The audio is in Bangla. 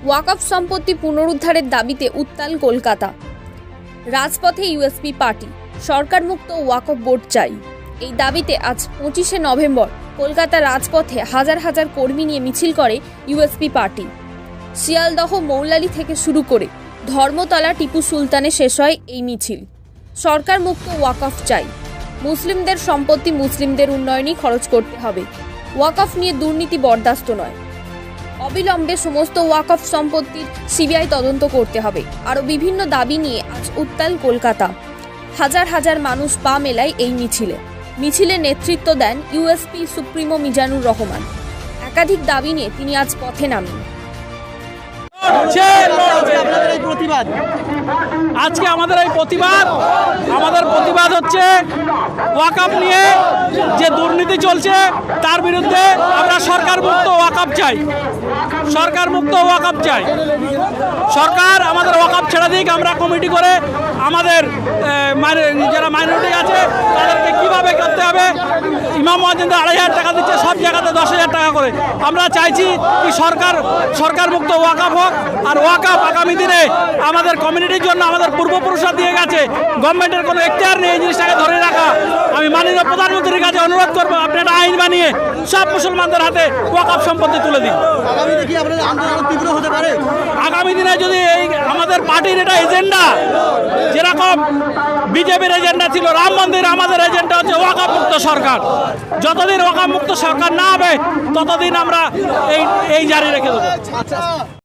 ওয়াকফ সম্পত্তি পুনরুদ্ধারের দাবিতে উত্তাল কলকাতা। রাজপথে ইউএসপি পার্টি, সরকার মুক্ত ওয়াকফ বোর্ড চাই। এই দাবিতে আজ 25শে নভেম্বর কলকাতা রাজপথে হাজার হাজার কর্মী নিয়ে মিছিল করে ইউএসপি পার্টি। শিয়ালদহ মৌলালি থেকে শুরু করে ধর্মতলা টিপু সুলতানে শেষ হয় এই মিছিল। সরকার মুক্ত ওয়াকফ চাই। মুসলিমদের সম্পত্তি মুসলিমদের উন্নয়নেই খরচ করতে হবে। ওয়াকফ নিয়ে দুর্নীতি বরদাস্ত নয়। অবিলম্বে সমস্ত ওয়াকফ সম্পত্তির সিবিআই তদন্ত করতে হবে। আরও বিভিন্ন দাবি নিয়ে আজ উত্তাল কলকাতা। হাজার হাজার মানুষ পা মেলায় এই মিছিলে নেতৃত্ব দেন ইউএসপি সুপ্রিমো মিজানুর রহমান। একাধিক দাবি নিয়ে তিনি আজ পথে নামেন। আজকে আমাদের এই প্রতিবাদ হচ্ছে ওয়াকফ নিয়ে যে দুর্নীতি চলছে তার বিরুদ্ধে। আমরা সরকার মুক্ত ওয়াকফ চাই। সরকার আমাদের ওয়াকফ ছেড়ে দিক। আমরা কমিটি করে আমাদের যারা মাইনরিটি আছে তাদেরকে কিভাবে করতে হবে। ইমাম মুয়াজ্জিন 2,500 টাকা দিচ্ছে, সব জায়গাতে 10,000 টাকা করে। আমরা চাইছি কি সরকার মুক্ত ওয়াকফ হোক। আর ওয়াকফ আগামী দিনে আমাদের কমিউনিটির জন্য আমাদের পূর্বপুরুষরা দিয়ে গেছে। গভর্নমেন্টের কোনো এখতিয়ার নেই এই জিনিসটাকে ধরে রাখা। আমি মাননীয় প্রধানমন্ত্রীর কাছে অনুরোধ করবো, আপনি একটা আইন বানিয়ে সব মুসলমানদের হাতে ওয়াকফ সম্পত্তি তুলে দিন। আগামী দিনে যদি এই আমাদের পার্টির এটা এজেন্ডা, যেরকম বিজেপির এজেন্ডা ছিল রাম মন্দির, আমাদের এজেন্ডা হচ্ছে ওয়াকফ মুক্ত সরকার। যতদিন ওয়াকফ মুক্ত সরকার না হবে ততদিন আমরা এই জারি রেখে দেবো।